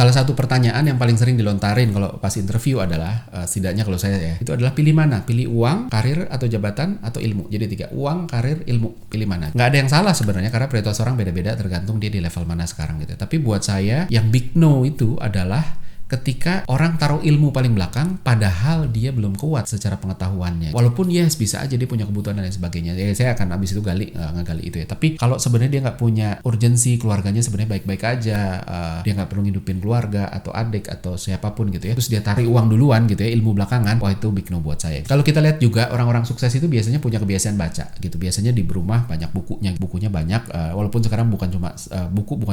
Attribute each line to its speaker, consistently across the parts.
Speaker 1: Salah satu pertanyaan yang paling sering dilontarin kalau pas interview adalah, setidaknya kalau saya ya, itu adalah pilih mana? Pilih uang, karir, atau jabatan, atau ilmu. Jadi 3, uang, karir, ilmu. Pilih mana? Nggak ada yang salah sebenarnya karena prioritas orang beda-beda tergantung dia di level mana sekarang gitu. Tapi buat saya yang big no itu adalah ketika orang taruh ilmu paling belakang padahal dia belum kuat secara pengetahuannya. Walaupun yes bisa aja dia punya kebutuhan dan lain sebagainya. Ya, saya akan abis itu ngegali itu ya. Tapi kalau sebenarnya dia nggak punya urgensi, keluarganya sebenarnya baik-baik aja, dia nggak perlu ngidupin keluarga atau adik atau siapapun gitu ya. Terus dia tarik uang duluan gitu ya, ilmu belakangan. Wah itu big no buat saya. Kalau kita lihat juga orang-orang sukses itu biasanya punya kebiasaan baca gitu. Biasanya di rumah banyak bukunya banyak. Walaupun sekarang bukan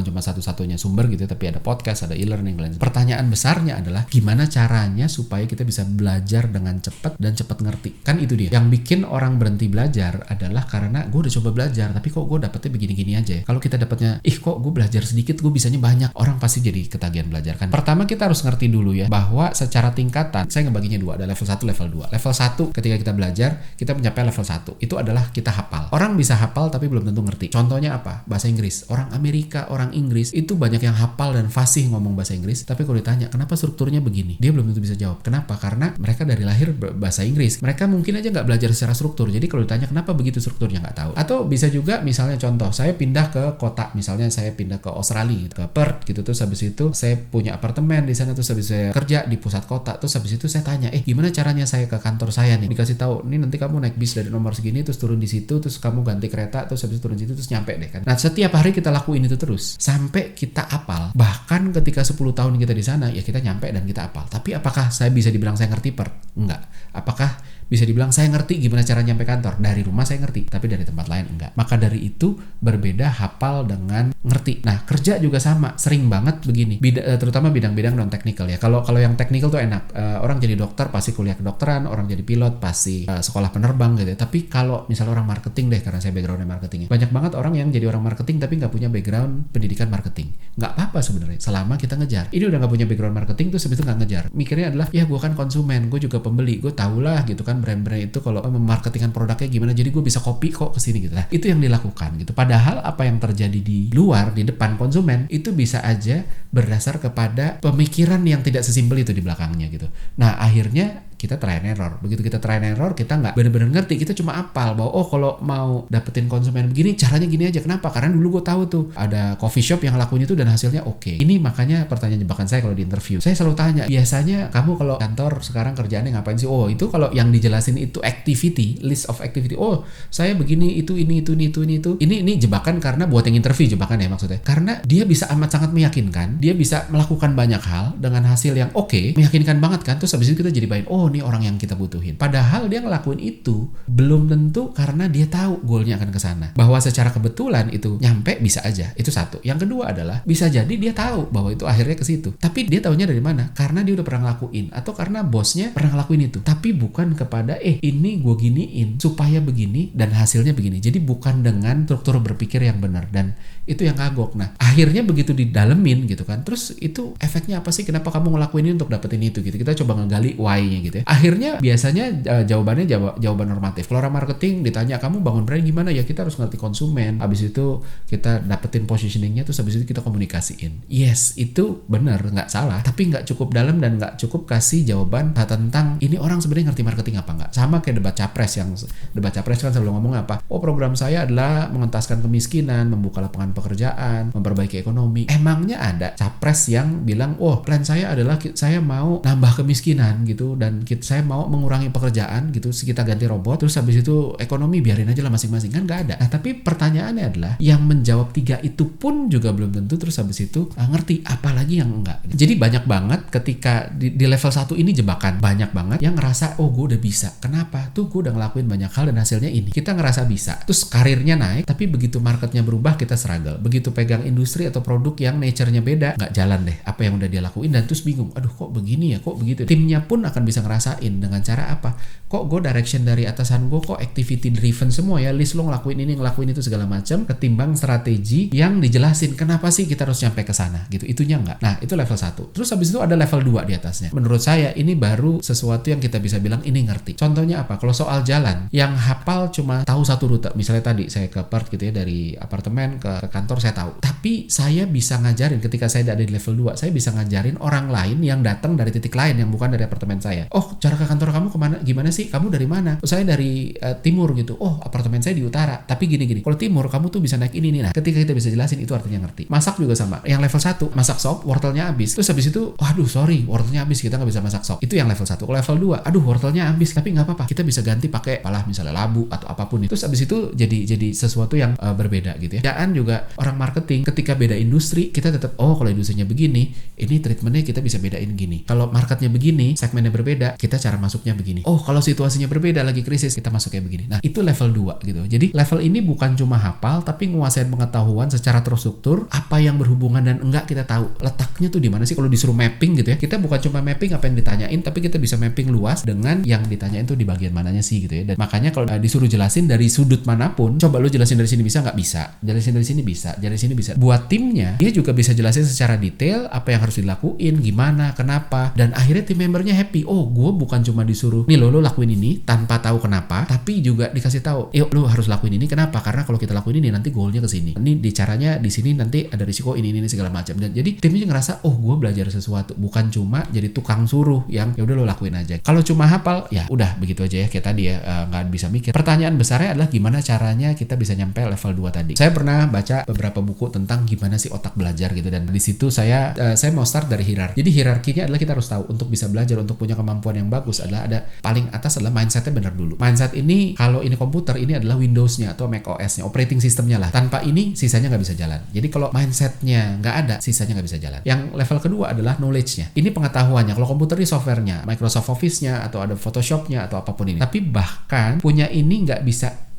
Speaker 1: cuma satu-satunya sumber gitu, tapi ada podcast, ada e-learning dan lain. Pertanyaan besarnya adalah gimana caranya supaya kita bisa belajar dengan cepat dan cepat ngerti. Kan itu dia. Yang bikin orang berhenti belajar adalah karena gue udah coba belajar tapi kok gue dapetnya begini-gini aja ya. Kalau kita dapetnya kok gue belajar sedikit gue bisanya banyak, orang pasti jadi ketagihan belajar kan. Pertama kita harus ngerti dulu ya bahwa secara tingkatan saya ngebaginya 2, ada level 1, level 2. Level 1 ketika kita belajar kita mencapai level 1 itu adalah kita hafal. Orang bisa hafal tapi belum tentu ngerti. Contohnya apa? Bahasa Inggris. Orang Amerika, orang Inggris itu banyak yang hafal dan fasih ngomong bahasa Inggris, tapi kalau ditanya kenapa strukturnya begini, dia belum tentu bisa jawab. Kenapa? Karena mereka dari lahir bahasa Inggris. Mereka mungkin aja nggak belajar secara struktur. Jadi kalau ditanya kenapa begitu strukturnya nggak tahu. Atau bisa juga misalnya contoh, saya pindah ke kota, misalnya saya pindah ke Australia, ke Perth gitu, terus habis itu saya punya apartemen di sana, terus habis saya kerja di pusat kota, terus habis itu saya tanya, gimana caranya saya ke kantor saya nih? Dikasih tahu, nih nanti kamu naik bis dari nomor segini, terus turun di situ, terus kamu ganti kereta, terus habis itu turun di situ, terus nyampe deh kan. Nah setiap hari kita lakuin itu terus sampai kita apal. Bahkan ketika 10 tahun kita di sana, ya kita nyampe dan kita apal. Tapi apakah saya bisa dibilang saya ngerti enggak? Apakah bisa dibilang saya ngerti gimana cara nyampe kantor? Dari rumah saya ngerti, tapi dari tempat lain enggak. Maka dari itu berbeda hafal dengan ngerti. Nah kerja juga sama, sering banget begini, terutama bidang-bidang non teknikal ya. Kalau yang teknikal tuh enak, orang jadi dokter pasti kuliah kedokteran, orang jadi pilot pasti sekolah penerbang gitu ya. Tapi kalau misalnya orang marketing deh, karena saya backgroundnya marketing, banyak banget orang yang jadi orang marketing tapi nggak punya background pendidikan marketing. Nggak apa-apa sebenarnya selama kita ngejar. Ini udah nggak punya background marketing tuh sebetulnya nggak ngejar. Mikirnya adalah ya gue kan konsumen, gue juga pembeli, gue tahulah gitu kan brand-brand itu kalau memarketingkan produknya gimana, jadi gue bisa copy kok kesini gitu lah. Itu yang dilakukan gitu. Padahal apa yang terjadi di luar, di depan konsumen itu bisa aja berdasar kepada pemikiran yang tidak sesimpel itu di belakangnya gitu. Nah akhirnya kita try and error. Begitu kita try and error, kita nggak benar-benar ngerti. Kita cuma apal bahwa kalau mau dapetin konsumen begini, caranya gini aja. Kenapa? Karena dulu gue tahu tuh ada coffee shop yang lakuin itu dan hasilnya oke. Ini makanya pertanyaan jebakan saya kalau di interview. Saya selalu tanya, biasanya kamu kalau kantor sekarang kerjaannya ngapain sih? Oh itu kalau yang dijelasin itu activity, list of activity. Oh saya begini, itu, ini. Ini jebakan karena buat yang interview jebakan ya maksudnya. Karena dia bisa amat sangat meyakinkan. Dia bisa melakukan banyak hal dengan hasil yang oke, meyakinkan banget kan. Terus habis itu kita jadi bayin, ini orang yang kita butuhin. Padahal dia ngelakuin itu belum tentu karena dia tahu goalnya akan ke sana. Bahwa secara kebetulan itu nyampe bisa aja. Itu satu. Yang kedua adalah bisa jadi dia tahu bahwa itu akhirnya ke situ. Tapi dia tahunya dari mana? Karena dia udah pernah ngelakuin atau karena bosnya pernah ngelakuin itu. Tapi bukan kepada ini gue giniin supaya begini dan hasilnya begini. Jadi bukan dengan struktur berpikir yang benar, dan itu yang kagok. Nah, akhirnya begitu didalemin gitu kan. Terus itu efeknya apa sih? Kenapa kamu ngelakuin ini untuk dapetin itu gitu. Kita coba ngegali why-nya gitu ya. Akhirnya biasanya jawabannya jawaban normatif. Kalau orang marketing ditanya kamu bangun brand gimana, ya kita harus ngerti konsumen. Habis itu kita dapetin positioningnya, terus habis itu kita komunikasiin. Yes, itu benar, nggak salah. Tapi nggak cukup dalam dan nggak cukup kasih jawaban tentang ini orang sebenarnya ngerti marketing apa nggak. Sama kayak debat capres kan selalu ngomong apa? Program saya adalah mengentaskan kemiskinan, membuka lapangan pekerjaan, memperbaiki ekonomi. Emangnya ada capres yang bilang, plan saya adalah saya mau nambah kemiskinan gitu dan saya mau mengurangi pekerjaan gitu, kita ganti robot, terus habis itu ekonomi biarin aja lah masing-masing, kan nggak ada. Nah tapi pertanyaannya adalah yang menjawab 3 itu pun juga belum tentu terus habis itu ngerti, apalagi yang enggak. Jadi banyak banget ketika di level 1 ini jebakan, banyak banget yang ngerasa gue udah bisa. Kenapa? Tuh gue udah ngelakuin banyak hal dan hasilnya ini. Kita ngerasa bisa, terus karirnya naik, tapi begitu marketnya berubah kita struggle. Begitu pegang industri atau produk yang nature-nya beda, nggak jalan deh apa yang udah dia lakuin dan terus bingung, aduh kok begini ya, kok begitu. Timnya pun akan bisa ngerasa rasain dengan cara apa? Kok gue direction dari atasan gue kok activity driven semua ya, list lo ngelakuin ini, ngelakuin itu segala macam, ketimbang strategi yang dijelasin kenapa sih kita harus nyampe ke sana gitu. Itunya enggak. Nah, itu level 1. Terus habis itu ada level 2 di atasnya. Menurut saya ini baru sesuatu yang kita bisa bilang ini ngerti. Contohnya apa? Kalau soal jalan, yang hafal cuma tahu satu rute. Misalnya tadi saya ke Perth gitu ya, dari apartemen ke kantor saya tahu. Tapi saya bisa ngajarin ketika saya ada di level 2, saya bisa ngajarin orang lain yang datang dari titik lain yang bukan dari apartemen saya. Oh, cara ke kantor kamu kemana? Gimana sih? Kamu dari mana? Oh, saya dari timur gitu. Oh, apartemen saya di utara. Tapi gini-gini. Kalau timur kamu tuh bisa naik ini nih. Nah, ketika kita bisa jelasin itu artinya ngerti. Masak juga sama. Yang level 1, masak sop, wortelnya habis. Terus habis itu, waduh sorry, wortelnya habis, kita nggak bisa masak sop. Itu yang level 1. Kalau level 2, aduh wortelnya habis, tapi nggak apa-apa. Kita bisa ganti pakai apalah misalnya labu atau apapun itu. Terus habis itu jadi sesuatu yang berbeda gitu ya. Dan juga orang marketing ketika beda industri, kita tetap kalau industrinya begini, ini treatmentnya kita bisa bedain gini. Kalau marketnya begini, segmennya berbeda, kita cara masuknya begini. Oh, kalau situasinya berbeda lagi krisis, kita masuk kayak begini. Nah, itu level 2 gitu. Jadi level ini bukan cuma hafal, tapi nguasain pengetahuan secara terstruktur, apa yang berhubungan dan enggak kita tahu. Letaknya tuh di mana sih kalau disuruh mapping gitu ya. Kita bukan cuma mapping apa yang ditanyain, tapi kita bisa mapping luas dengan yang ditanyain tuh di bagian mananya sih gitu ya. Dan makanya kalau disuruh jelasin dari sudut manapun, coba lu jelasin dari sini bisa nggak? Bisa. Jelasin dari sini bisa, dari sini bisa. Buat timnya, dia juga bisa jelasin secara detail apa yang harus dilakuin, gimana, kenapa, dan akhirnya tim membernya happy. Oh, gue bukan cuma disuruh nih lo lakuin ini tanpa tahu kenapa, tapi juga dikasih tahu, yuk lo harus lakuin ini kenapa? Karena kalau kita lakuin ini nanti goalnya ke sini. Ini di caranya di sini nanti ada risiko ini segala macam. Dan jadi timnya ngerasa gue belajar sesuatu, bukan cuma jadi tukang suruh yang ya udah lo lakuin aja. Kalau cuma hafal ya udah begitu aja ya kayak tadi ya, nggak bisa mikir. Pertanyaan besarnya adalah gimana caranya kita bisa nyampe level 2 tadi. Saya pernah baca beberapa buku tentang gimana sih otak belajar gitu, dan di situ saya mau start dari hierarki. Jadi hierarkinya adalah kita harus tahu untuk bisa belajar, untuk punya kemampuan yang bagus adalah ada paling atas adalah mindsetnya benar dulu. Mindset ini kalau ini komputer ini adalah Windows-nya atau Mac OS-nya, operating system-nya lah. Tanpa ini sisanya nggak bisa jalan. Jadi kalau mindsetnya nggak ada, sisanya nggak bisa jalan. Yang level kedua adalah knowledge-nya. Ini pengetahuannya. Kalau komputer ini software-nya, Microsoft Office-nya atau ada Photoshop-nya atau apapun ini. Tapi bahkan punya ini nggak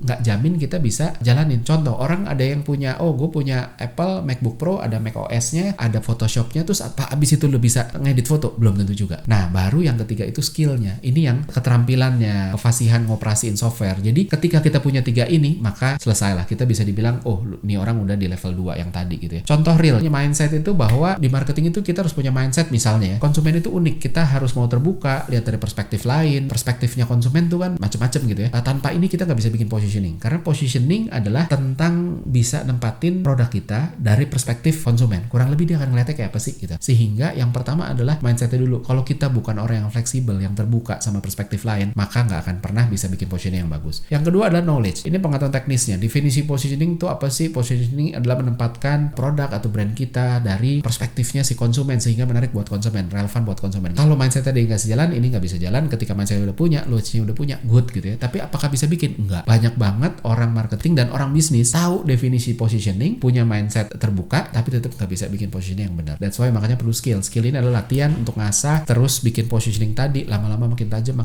Speaker 1: jamin kita bisa jalanin. Contoh, orang ada yang punya, gue punya Apple MacBook Pro, ada Mac OS-nya, ada Photoshop-nya, terus abis itu lo bisa ngedit foto? Belum tentu juga. Nah, baru yang ketiga itu skill-nya. Ini yang keterampilannya, kefasihan ngoperasiin software. Jadi ketika kita punya 3 ini, maka selesailah. Kita bisa dibilang, ini orang udah di level 2 yang tadi gitu ya. Contoh realnya mindset itu bahwa di marketing itu kita harus punya mindset misalnya ya. Konsumen itu unik, kita harus mau terbuka, lihat dari perspektif lain. Perspektifnya konsumen tuh kan macam-macam gitu ya. Tanpa ini kita nggak bisa bikin positioning. Karena positioning adalah tentang bisa nempatin produk kita dari perspektif konsumen. Kurang lebih dia akan ngeliatnya kayak apa sih gitu. Sehingga yang pertama adalah mindsetnya dulu. Kalau kita bukan orang yang fleksibel, yang terbuka sama perspektif lain, maka nggak akan pernah bisa bikin positioning yang bagus. Yang kedua adalah knowledge. Ini pengetahuan teknisnya. Definisi positioning itu apa sih? Positioning adalah menempatkan produk atau brand kita dari perspektifnya si konsumen sehingga menarik buat konsumen, relevan buat konsumen. Kalau mindset tadi nggak sejalan, ini nggak bisa jalan. Ketika mindset udah punya, knowledge-nya udah punya, good gitu ya. Tapi apakah bisa bikin? Enggak. Banyak banget orang marketing dan orang bisnis tahu definisi positioning, punya mindset terbuka, tapi tetap nggak bisa bikin positioning yang benar. That's why makanya perlu skill. Skill ini adalah latihan untuk ngasah, terus bikin positioning tadi, lama-lama makin tajam,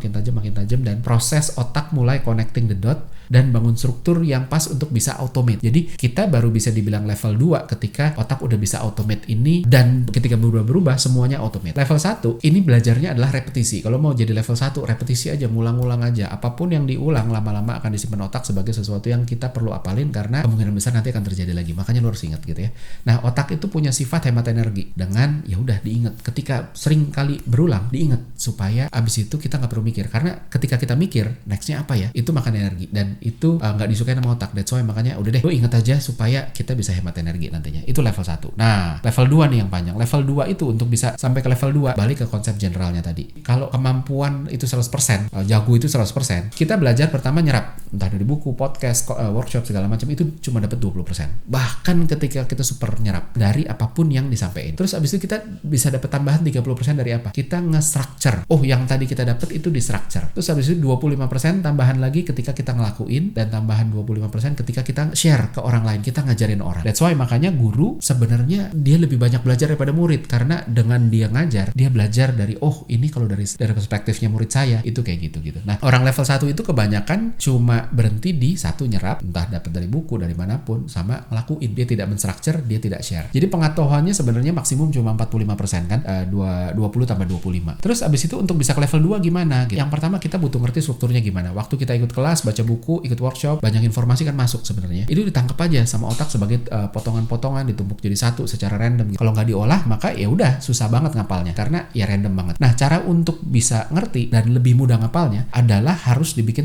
Speaker 1: dan proses otak mulai connecting the dot dan bangun struktur yang pas untuk bisa automate. Jadi kita baru bisa dibilang level 2 ketika otak udah bisa automate ini, dan ketika berubah-berubah semuanya automate. Level 1 ini belajarnya adalah repetisi. Kalau mau jadi level 1, repetisi aja, ngulang-ngulang aja. Apapun yang diulang lama-lama akan disimpan otak sebagai sesuatu yang kita perlu apalin karena kemungkinan besar nanti akan terjadi lagi. Makanya lo harus ingat gitu ya. Nah, otak itu punya sifat hemat energi dengan ya udah diingat. Ketika sering kali berulang, diingat supaya abis itu kita nggak perlu mikir. Karena ketika kita mikir, nextnya apa ya? Itu makan energi dan itu nggak disukai sama otak. That's why makanya udah deh, lo ingat aja supaya kita bisa hemat energi nantinya. Itu level 1. Nah, level 2 nih yang panjang. Level 2 itu untuk bisa sampai ke level 2, balik ke konsep generalnya tadi. Kalau kemampuan itu 100%, jago itu 100%, kita belajar pertama nyerap. Entah dari buku, podcast, workshop, segala macam, itu cuma dapat 20%. Bahkan ketika kita super nyerap dari apapun yang disampaikan. Terus abis itu kita bisa dapat tambahan 30% dari apa? Kita nge-structure. Yang tadi kita dapat itu di-structure. Terus abis itu 25% tambahan lagi ketika kita ngelakuin, dan tambahan 25% ketika kita share ke orang lain, kita ngajarin orang. That's why makanya guru sebenarnya dia lebih banyak belajar daripada murid, karena dengan dia ngajar, dia belajar dari ini kalau dari perspektifnya murid saya itu kayak gitu. Nah, orang level 1 itu kebanyakan cuma berhenti berhenti di satu nyerap, entah dapat dari buku, dari manapun, sama ngelakuin. Dia tidak menstructure, dia tidak share. Jadi pengetahuannya sebenarnya maksimum cuma 45% kan, 20 tambah 25. Terus abis itu untuk bisa ke level 2 gimana? Yang pertama kita butuh ngerti strukturnya gimana. Waktu kita ikut kelas, baca buku, ikut workshop, banyak informasi kan masuk sebenarnya. Itu ditangkap aja sama otak sebagai potongan-potongan, ditumpuk jadi satu secara random. Kalau nggak diolah, maka ya udah susah banget ngapalnya karena ya random banget. Nah, cara untuk bisa ngerti dan lebih mudah ngapalnya adalah harus dibikin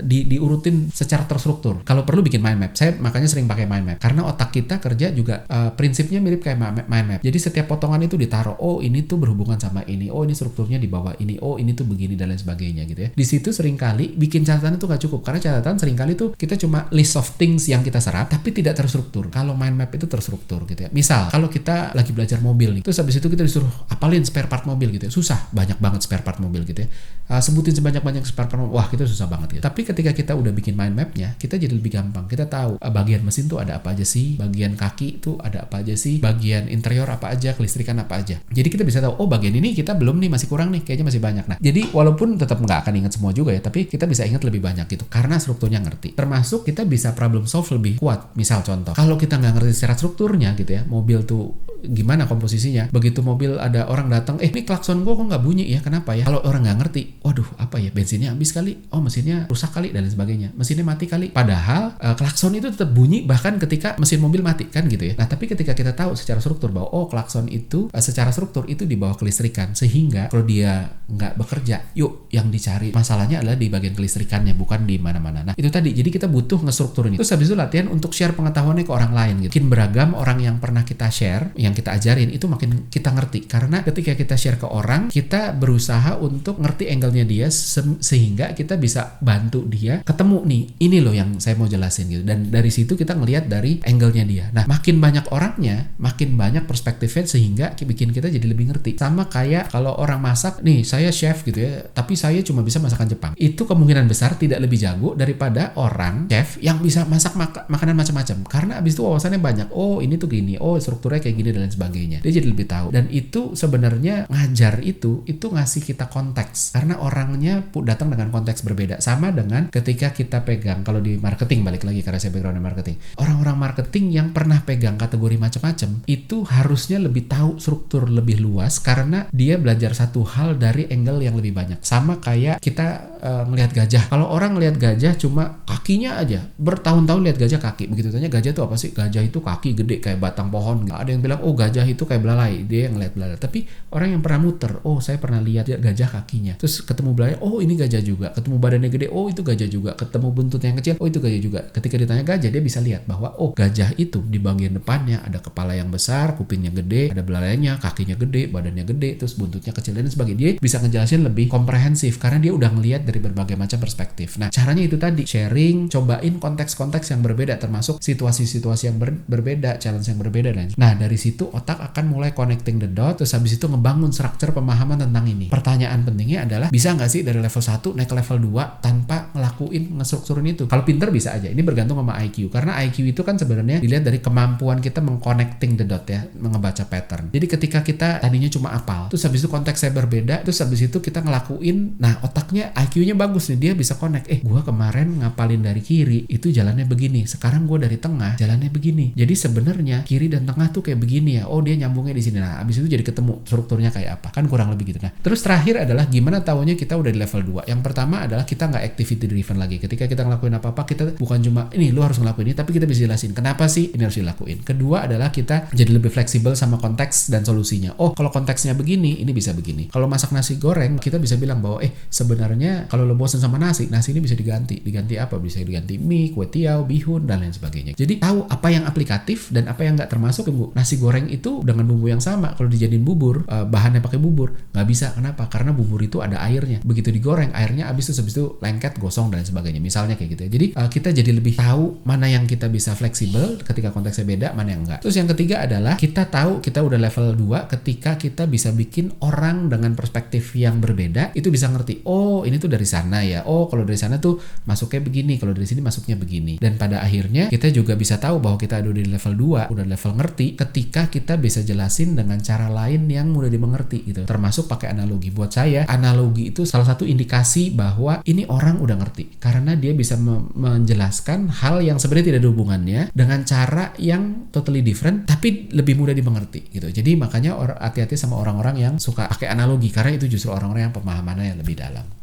Speaker 1: diurutin secara terstruktur. Kalau perlu bikin mind map. Saya makanya sering pakai mind map karena otak kita kerja juga prinsipnya mirip kayak mind map. Jadi setiap potongan itu ditaruh, oh ini tuh berhubungan sama ini, oh ini strukturnya di bawah ini, oh ini tuh begini dan lain sebagainya gitu ya. Di situ seringkali bikin catatan itu gak cukup karena catatan seringkali tuh kita cuma list of things yang kita serap tapi tidak terstruktur. Kalau mind map itu terstruktur gitu ya. Misal kalau kita lagi belajar mobil nih, terus habis itu kita disuruh apalin spare part mobil gitu ya. Susah, banyak banget spare part mobil gitu ya. Sebutin sebanyak-banyak spare part mobil. Wah, itu susah banget gitu. Tapi ketika kita udah bikin mind mapnya, kita jadi lebih gampang. Kita tahu bagian mesin tuh ada apa aja sih, bagian kaki tuh ada apa aja sih, bagian interior apa aja, kelistrikan apa aja. Jadi kita bisa tahu, oh bagian ini kita belum nih, masih kurang nih, kayaknya masih banyak. Nah, jadi walaupun tetap nggak akan ingat semua juga ya, tapi kita bisa ingat lebih banyak gitu karena strukturnya ngerti. Termasuk kita bisa problem solve lebih kuat. Misal contoh, kalau kita nggak ngerti secara strukturnya gitu ya, mobil tuh gimana komposisinya, begitu mobil ada orang datang, ini klakson gua kok nggak bunyi ya, kenapa ya? Kalau orang nggak ngerti, waduh apa ya, bensinnya habis kali, oh mesinnya rusak kali dan lain sebagainya, mesinnya mati kali. Padahal klakson itu tetap bunyi bahkan ketika mesin mobil mati kan gitu ya. Nah tapi ketika kita tahu secara struktur bahwa oh klakson itu secara struktur itu di bawah kelistrikan, sehingga kalau dia nggak bekerja, yuk yang dicari masalahnya adalah di bagian kelistrikannya, bukan di mana-mana. Nah itu tadi, jadi kita butuh ngestrukturin itu. Terus habis itu latihan untuk share pengetahuannya ke orang lain gitu. Makin beragam orang yang pernah kita share, yang kita ajarin, itu makin kita ngerti. Karena ketika kita share ke orang, kita berusaha untuk ngerti angle-nya dia sehingga kita bisa bantu dia ketemu nih, ini loh yang saya mau jelasin gitu. Dan dari situ kita ngelihat dari angle-nya dia. Nah makin banyak orangnya, makin banyak perspektifnya sehingga bikin kita jadi lebih ngerti. Sama kayak kalau orang masak, nih saya chef gitu ya, tapi saya cuma bisa masakan Jepang. Itu kemungkinan besar tidak lebih jago daripada orang chef yang bisa masak makanan macam-macam. Karena abis itu wawasannya banyak. Oh ini tuh gini, oh strukturnya kayak gini dan lain sebagainya. Dia jadi lebih tahu. Dan itu sebenarnya ngajar itu ngasih kita konteks. Karena orangnya datang dengan konteks berbeda. Sama dengan ketika kita pegang, kalau di marketing, balik lagi karena saya background marketing. Orang-orang marketing yang pernah pegang kategori macam-macam itu harusnya lebih tahu struktur lebih luas karena dia belajar satu hal dari angle yang lebih banyak. Sama kayak kita ngelihat gajah. Kalau orang ngelihat gajah cuma kakinya aja, bertahun-tahun lihat gajah kaki. Begitu tanya gajah itu apa sih? Gajah itu kaki gede kayak batang pohon. Ada yang bilang oh gajah itu kayak belalai, dia ngelihat belalai. Tapi orang yang pernah muter, oh saya pernah lihat gajah kakinya. Terus ketemu belalai, oh ini gajah juga. Ketemu badannya gede, oh itu gajah juga. Ketemu buntutnya yang kecil, oh itu gajah juga. Ketika ditanya gajah, dia bisa lihat bahwa oh gajah itu di bagian depannya ada kepala yang besar, kupingnya gede, ada belalainya, kakinya gede, badannya gede, terus buntutnya kecil dan sebagainya. Dia bisa ngejelasin lebih komprehensif karena dia udah ngelihat dari berbagai macam perspektif. Nah, caranya itu tadi, sharing, cobain konteks-konteks yang berbeda, termasuk situasi-situasi yang berbeda, challenge yang berbeda dan. Nah, dari situ otak akan mulai connecting the dot, terus habis itu ngebangun structure pemahaman tentang ini. Pertanyaan pentingnya adalah bisa nggak sih dari level 1 naik ke level 2 tanpa ngelakuin ngestrukturin itu? Kalau pinter bisa aja. Ini bergantung sama IQ. Karena IQ itu kan sebenarnya dilihat dari kemampuan kita mengconnecting the dot ya, ngebaca pattern. Jadi ketika kita tadinya cuma apal, terus habis itu konteksnya berbeda, terus habis itu kita ngelakuin, nah otaknya IQ-nya bagus nih, dia bisa connect. Gua kemarin ngapalin dari kiri, itu jalannya begini. Sekarang gua dari tengah, jalannya begini. Jadi sebenarnya kiri dan tengah tuh kayak begini ya. Oh dia nyambungnya di sini. Nah, habis itu jadi ketemu strukturnya kayak apa. Kan kurang lebih gitu. Nah, terus terakhir adalah gimana taunya kita udah di level 2. Yang pertama adalah kita nggak activity driven lagi. Ketika kita ngelakuin apa-apa, kita bukan cuma ini lu harus ngelakuin ini, tapi kita bisa jelasin kenapa sih ini harus dilakuin. Kedua adalah kita jadi lebih fleksibel sama konteks dan solusinya. Oh, kalau konteksnya begini, ini bisa begini. Kalau masak nasi goreng, kita bisa bilang bahwa sebenarnya kalau lo bosan sama nasi ini bisa diganti apa? Bisa diganti mie, kue tiaw, bihun dan lain sebagainya. Jadi tahu apa yang aplikatif dan apa yang nggak termasuk. Nasi goreng itu dengan bumbu yang sama, kalau dijadiin bubur, bahannya pakai bubur, nggak bisa. Kenapa? Karena bubur itu ada airnya. Begitu digoreng, airnya habis itu lengket, gosong dan lain sebagainya. Misalnya kayak gitu ya. Jadi kita jadi lebih tahu mana yang kita bisa fleksibel ketika konteksnya beda, mana yang enggak. Terus yang ketiga adalah kita tahu kita udah level 2 ketika kita bisa bikin orang dengan perspektif yang berbeda itu bisa ngerti. Oh, ini tuh dari sana ya. Oh, kalau dari sana tuh masuknya begini, kalau dari sini masuknya begini. Dan pada akhirnya kita juga bisa tahu bahwa kita udah di level 2, udah level ngerti ketika kita bisa jelasin dengan cara lain yang mudah dimengerti gitu. Termasuk pakai analogi. Buat saya, analogi itu salah satu indikasi bahwa ini orang udah ngerti karena dia bisa menjelaskan hal yang sebenarnya tidak ada hubungannya dengan cara yang totally different tapi lebih mudah dimengerti gitu. Jadi makanya hati-hati sama orang-orang yang suka pakai analogi, karena itu justru orang-orang yang pemahamannya yang lebih dalam.